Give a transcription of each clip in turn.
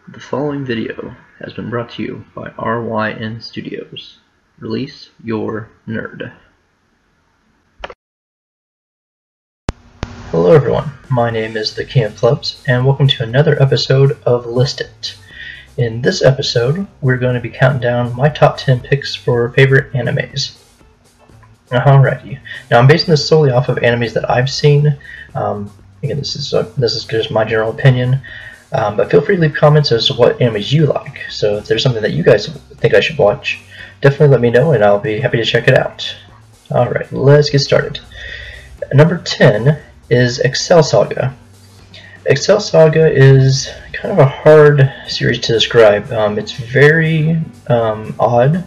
The following video has been brought to you by RYN Studios. Release your nerd. Hello everyone, my name is the King of Clubs, and welcome to another episode of List It. In this episode, we're going to be counting down my top 10 picks for favorite animes. Alrighty, now I'm basing this solely off of animes that I've seen. Again, this is just my general opinion. But feel free to leave comments as to what animes you like. So if there's something that you guys think I should watch, definitely let me know and I'll be happy to check it out. Alright, let's get started. Number 10 is Excel Saga. Excel Saga is kind of a hard series to describe. It's very odd,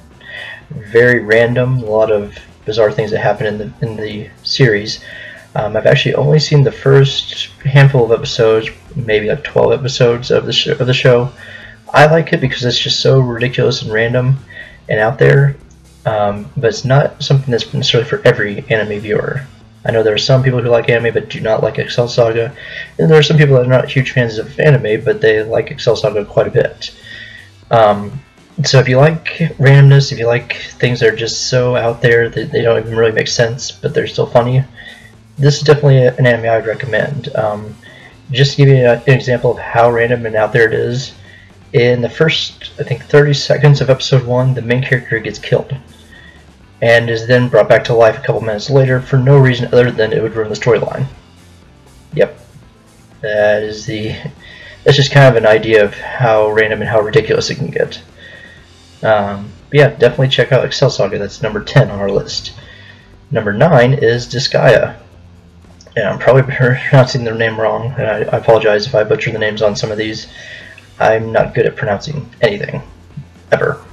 very random, a lot of bizarre things that happen in the series. I've actually only seen the first handful of episodes, maybe like 12 episodes of the show. I like it because it's just so ridiculous and random and out there, but it's not something that's necessarily for every anime viewer. I know there are some people who like anime but do not like Excel Saga, and there are some people that are not huge fans of anime but they like Excel Saga quite a bit. So if you like randomness, if you like things that are just so out there that they don't even really make sense but they're still funny, this is definitely an anime I would recommend. Just to give you an example of how random and out there it is, in the first, I think, 30 seconds of episode 1, the main character gets killed, and is then brought back to life a couple minutes later for no reason other than it would ruin the storyline. Yep, that's just kind of an idea of how random and how ridiculous it can get. But yeah, definitely check out Excel Saga. That's number 10 on our list. Number 9 is Disgaea. And I'm probably pronouncing their name wrong, and I apologize if I butcher the names on some of these. I'm not good at pronouncing anything, ever.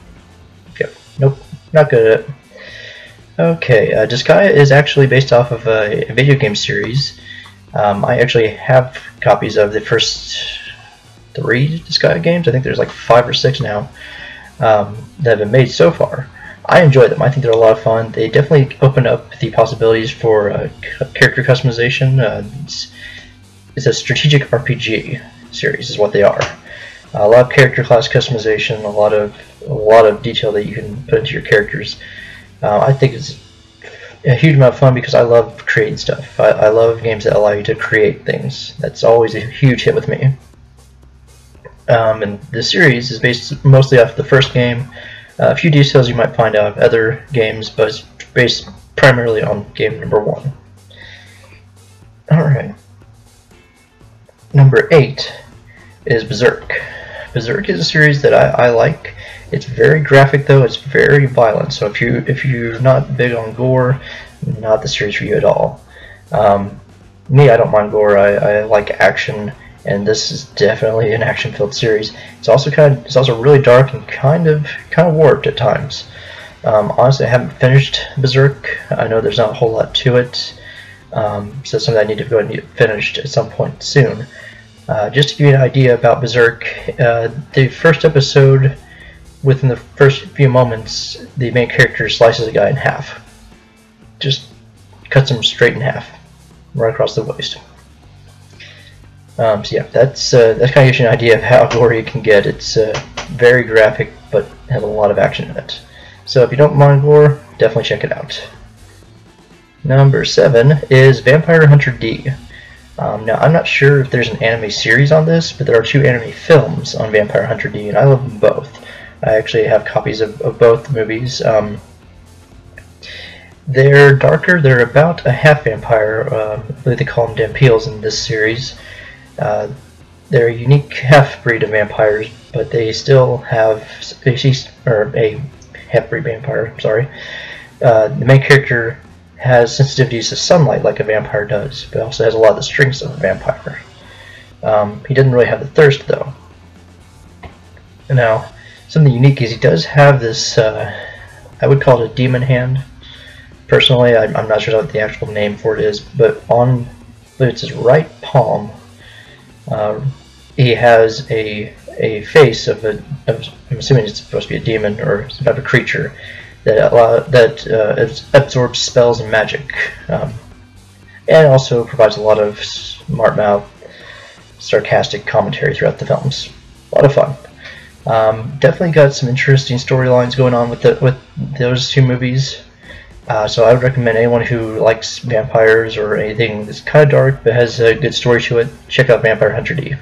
Yep. Nope, not good at it. Okay, Disgaea is actually based off of a video game series. I actually have copies of the first 3 Disgaea games. I think there's like 5 or 6 now that have been made so far. I enjoy them. I think they're a lot of fun. They definitely open up the possibilities for character customization. It's a strategic RPG series, is what they are. A lot of character class customization, a lot of detail that you can put into your characters. I think it's a huge amount of fun because I love creating stuff. I love games that allow you to create things. That's always a huge hit with me. And the series is based mostly off the first game. A few details you might find out of other games, but it's based primarily on game number 1. Alright. Number 8 is Berserk. Berserk is a series that I like. It's very graphic though, it's very violent, so if you're not big on gore, not the series for you at all. Me, I don't mind gore, I like action, and this is definitely an action-filled series. It's also really dark and kind of warped at times. Honestly, I haven't finished Berserk. I know there's not a whole lot to it, so it's something I need to go and get finished at some point soon. Just to give you an idea about Berserk, the first episode, within the first few moments, the main character slices a guy in half. Just cuts him straight in half, right across the waist. So yeah, that kind of gives you an idea of how gory it can get. It's very graphic, but has a lot of action in it. So if you don't mind gore, definitely check it out. Number 7 is Vampire Hunter D. Now I'm not sure if there's an anime series on this, but there are 2 anime films on Vampire Hunter D, and I love them both. I actually have copies of both movies. They're darker. They're about a half vampire. I believe they call them Dampiels in this series. They're a unique half-breed of vampires, but they still have a half-breed vampire. Sorry. The main character has sensitivities to sunlight like a vampire does, but also has a lot of the strengths of a vampire. He doesn't really have the thirst, though. Now, something unique is he does have this, I would call it a demon hand. Personally, I'm not sure what the actual name for it is, but on it's his right palm, he has a face of I'm assuming it's supposed to be a demon or some type of creature that absorbs spells and magic, and also provides a lot of smart mouth, sarcastic commentary throughout the films. lot of fun. Definitely got some interesting storylines going on with those two movies. So I would recommend anyone who likes vampires or anything that's kind of dark but has a good story to it, check out Vampire Hunter D.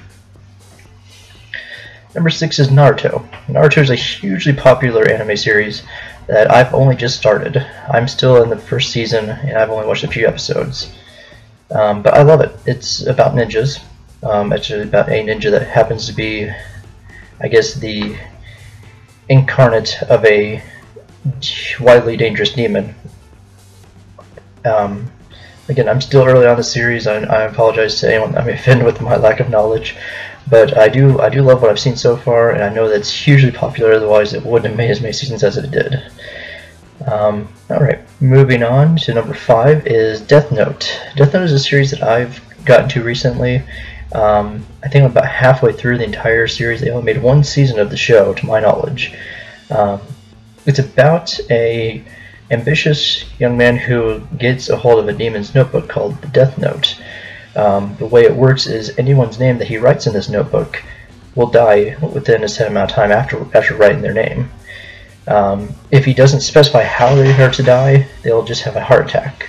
Number 6 is Naruto. Naruto is a hugely popular anime series that I've only just started. I'm still in the first season and I've only watched a few episodes. But I love it. It's about ninjas. Actually about a ninja that happens to be, I guess, the incarnate of a widely dangerous demon. Again, I'm still early on the series. I apologize to anyone that may offend with my lack of knowledge, but I do love what I've seen so far, and I know that it's hugely popular. Otherwise, it wouldn't have made as many seasons as it did. Alright, moving on to number 5 is Death Note. Death Note is a series that I've gotten to recently. I think I'm about halfway through the entire series. They only made one season of the show, to my knowledge. It's about a ambitious young man who gets a hold of a demon's notebook called the Death Note. The way it works is anyone's name that he writes in this notebook will die within a set amount of time after writing their name. If he doesn't specify how they are to die, they'll just have a heart attack,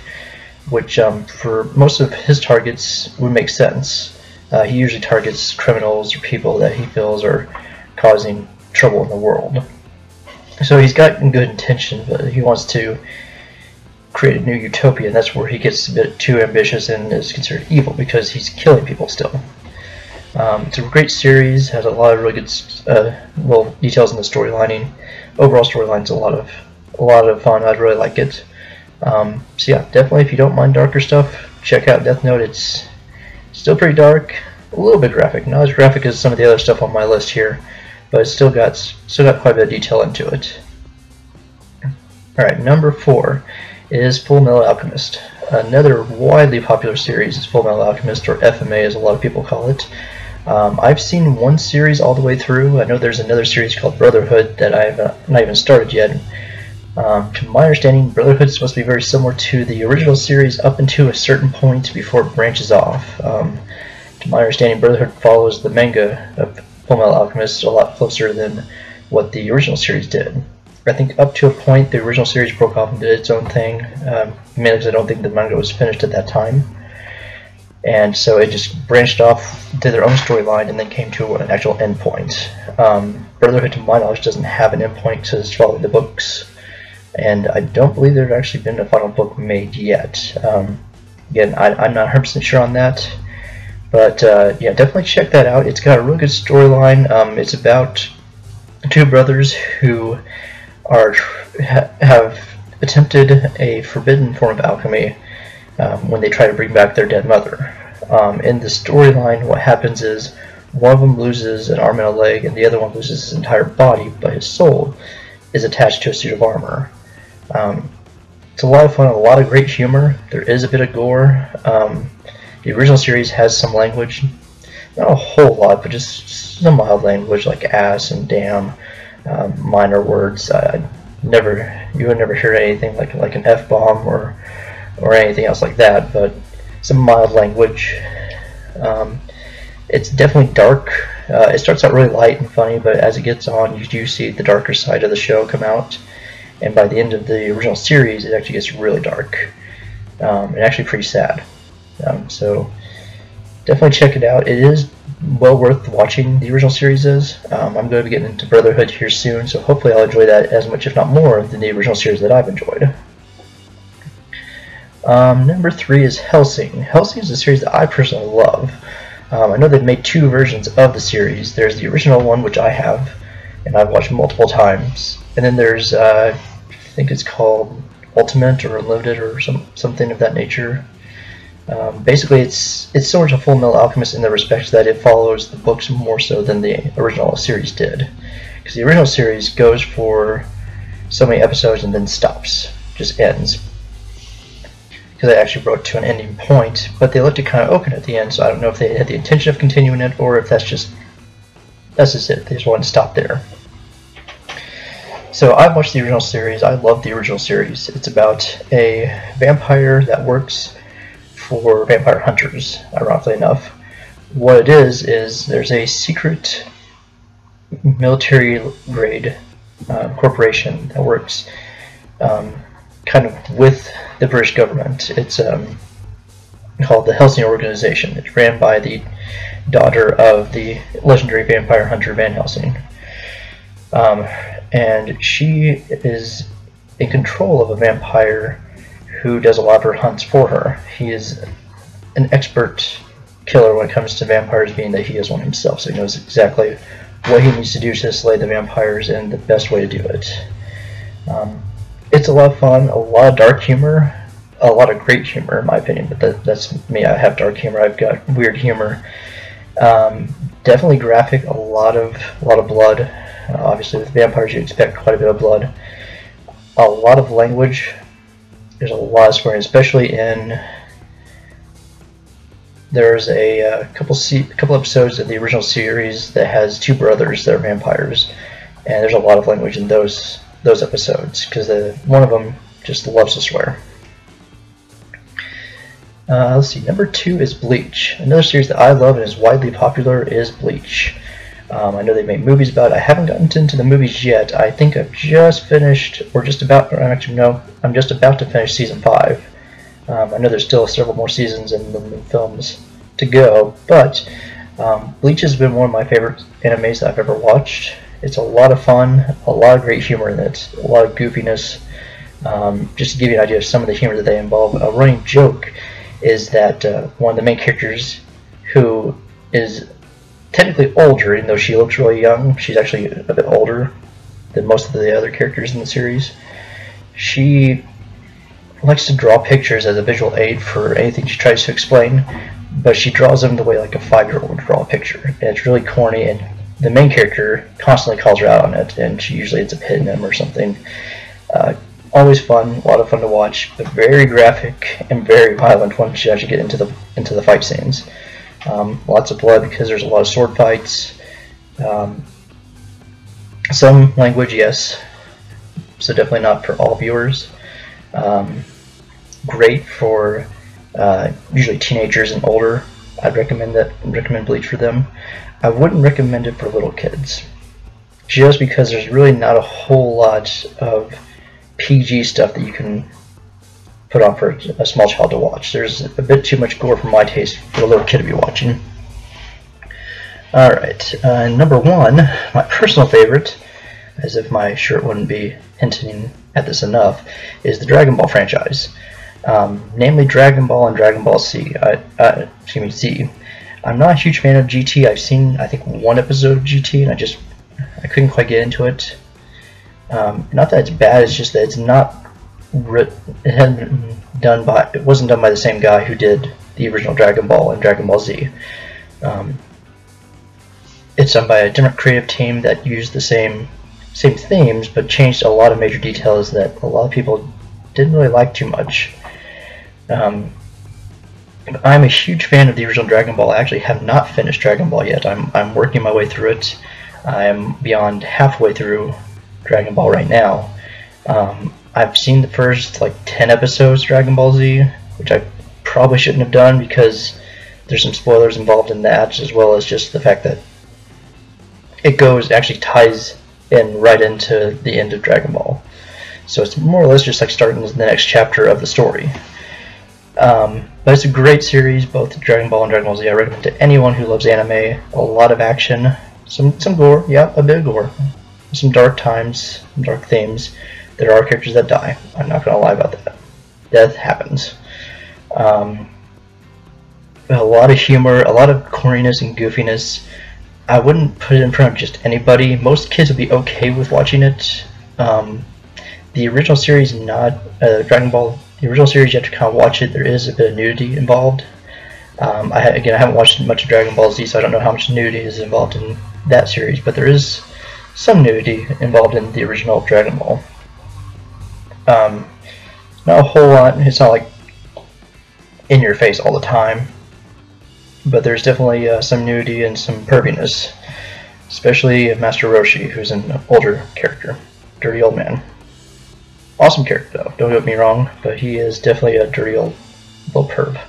which for most of his targets would make sense. He usually targets criminals or people that he feels are causing trouble in the world. So he's got good intention, but he wants to create a new utopia, and that's where he gets a bit too ambitious and is considered evil because he's killing people still. It's a great series, has a lot of really good details in the storylining. Overall storyline's a lot of fun. I'd really like it. So yeah, definitely if you don't mind darker stuff, check out Death Note. It's still pretty dark, a little bit graphic, not as graphic as some of the other stuff on my list here, but it's still got quite a bit of detail into it. Alright, number 4 is Full Metal Alchemist. Another widely popular series is Full Metal Alchemist, or FMA as a lot of people call it. I've seen one series all the way through. I know there's another series called Brotherhood that I've not even started yet. To my understanding, Brotherhood is supposed to be very similar to the original series up until a certain point before it branches off. To my understanding, Brotherhood follows the manga of Full Metal Alchemist a lot closer than what the original series did. I think up to a point the original series broke off and did its own thing, mainly because I don't think the manga was finished at that time. And so it just branched off, did their own storyline, and then came to an actual endpoint. Brotherhood, to my knowledge, doesn't have an endpoint to follow the books, and I don't believe there's actually been a final book made yet. Again, I'm not 100% sure on that, but yeah, definitely check that out. It's got a really good storyline. It's about two brothers who have attempted a forbidden form of alchemy when they try to bring back their dead mother. In the storyline, what happens is one of them loses an arm and a leg, and the other one loses his entire body, but his soul is attached to a suit of armor. It's a lot of fun, a lot of great humor. There is a bit of gore. The original series has some language, not a whole lot, but just some mild language like ass and damn, minor words. You would never hear anything like an F-bomb or anything else like that, but some mild language. It's definitely dark. It starts out really light and funny, but as it gets on, you do see the darker side of the show come out, and by the end of the original series, it actually gets really dark and actually pretty sad. So definitely check it out. It is well worth watching. The original series is. I'm going to be getting into Brotherhood here soon, so hopefully I'll enjoy that as much, if not more, than the original series that I've enjoyed. Number 3 is Helsing. Helsing is a series that I personally love. I know they've made 2 versions of the series. There's the original one, which I have, and I've watched multiple times. And then there's, I think it's called Ultimate or Unlimited or something of that nature. Basically, it's similar to Full Metal Alchemist in the respect that it follows the books more so than the original series did. Because the original series goes for so many episodes and then stops, just ends. Because they actually wrote to an ending point, but they left it kind of open at the end, so I don't know if they had the intention of continuing it or if that's just it. They just wanted to stop there. So I've watched the original series. I love the original series. It's about a vampire that works for vampire hunters, ironically enough. What it is there's a secret military grade corporation that works kind of with the British government. It's called the Helsing Organization. It's ran by the daughter of the legendary vampire hunter Van Helsing. And she is in control of a vampire who does a lot of her hunts for her. He is an expert killer when it comes to vampires, being that he is one himself, so he knows exactly what he needs to do to slay the vampires and the best way to do it. It's a lot of fun, a lot of dark humor, a lot of great humor in my opinion, but that's me. I have dark humor, I've got weird humor. Definitely graphic, a lot of blood. Obviously with vampires you expect quite a bit of blood. A lot of language. There's a lot of swearing, especially in... There's a couple episodes of the original series that has two brothers that are vampires, and there's a lot of language in those episodes because one of them just loves to swear. Let's see, number 2 is Bleach. Another series that I love and is widely popular is Bleach. I know they made movies about it. I haven't gotten into the movies yet. I think I've just finished, or just about, or actually no, I'm just about to finish season 5. I know there's still several more seasons and the films to go, but Bleach has been one of my favorite animes that I've ever watched. It's a lot of fun, a lot of great humor in it, a lot of goofiness. Just to give you an idea of some of the humor that they involve, a running joke is that one of the main characters, who is technically older, even though she looks really young, she's actually a bit older than most of the other characters in the series. She likes to draw pictures as a visual aid for anything she tries to explain, but she draws them the way like a 5-year-old would draw a picture, and it's really corny, and the main character constantly calls her out on it, and she usually ends up hitting him or something. Always fun, a lot of fun to watch, but very graphic and very violent once you actually get into the fight scenes. Lots of blood because there's a lot of sword fights. Some language, yes, so definitely not for all viewers. Great for usually teenagers and older. I'd recommend Bleach for them. I wouldn't recommend it for little kids, just because there's really not a whole lot of PG stuff that you can put on for a small child to watch. There's a bit too much gore for my taste for a little kid to be watching. Alright, number 1, my personal favorite, as if my shirt wouldn't be hinting at this enough, is the Dragon Ball franchise. Namely Dragon Ball and Dragon Ball Z. Z. I'm not a huge fan of GT. I've seen, I think, one episode of GT, and I couldn't quite get into it. Not that it's bad, it's just that it's not... It wasn't done by the same guy who did the original Dragon Ball and Dragon Ball Z. It's done by a different creative team that used the same themes, but changed a lot of major details that a lot of people didn't really like too much. I'm a huge fan of the original Dragon Ball. I actually have not finished Dragon Ball yet. I'm working my way through it. I'm beyond halfway through Dragon Ball right now. I've seen the first 10 episodes of Dragon Ball Z, which I probably shouldn't have done because there's some spoilers involved in that, as well as just the fact that it actually ties in right into the end of Dragon Ball. So it's more or less just like starting the next chapter of the story. But it's a great series, both Dragon Ball and Dragon Ball Z. I recommend to anyone who loves anime. A lot of action, some gore, yeah, a bit of gore, some dark times, some dark themes. There are characters that die. I'm not going to lie about that. Death happens. A lot of humor, a lot of corniness and goofiness. I wouldn't put it in front of just anybody. Most kids would be okay with watching it. The original series, not Dragon Ball. The original series, you have to kind of watch it. There is a bit of nudity involved. I haven't watched much of Dragon Ball Z, so I don't know how much nudity is involved in that series. But there is some nudity involved in the original Dragon Ball. Not a whole lot. It's not like in your face all the time, but there's definitely some nudity and some perviness, especially Master Roshi, who's an older character, dirty old man. Awesome character though, don't get me wrong, but he is definitely a dirty old little perv.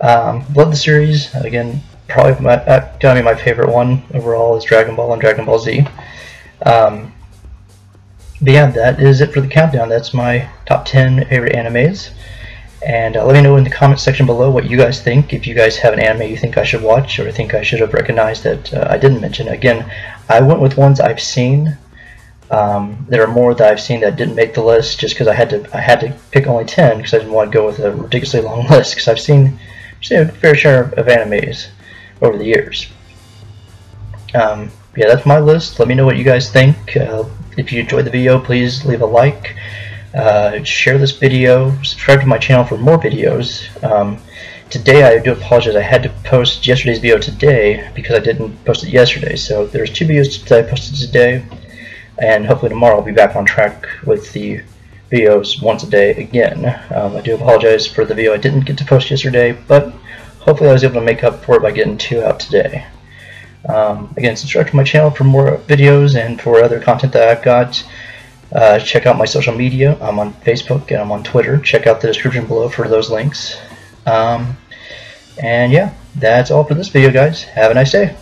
Love the series. Again, probably gotta be my favorite one overall is Dragon Ball and Dragon Ball Z. But yeah, that is it for the countdown. That's my top 10 favorite animes. And let me know in the comment section below what you guys think. If you guys have an anime you think I should watch or think I should have recognized that I didn't mention. Again, I went with ones I've seen. There are more that I've seen that didn't make the list just because I had to pick only 10 because I didn't want to go with a ridiculously long list because I've seen a fair share of animes over the years. Yeah, that's my list. Let me know what you guys think. If you enjoyed the video, please leave a like. Share this video, subscribe to my channel for more videos. Today I do apologize, I had to post yesterday's video today because I didn't post it yesterday. So there's 2 videos that I posted today, and hopefully tomorrow I'll be back on track with the videos once a day again. I do apologize for the video I didn't get to post yesterday, but hopefully I was able to make up for it by getting 2 out today. Again, subscribe to my channel for more videos and for other content that I've got. Check out my social media. I'm on Facebook and I'm on Twitter. Check out the description below for those links. And yeah, that's all for this video, guys. Have a nice day.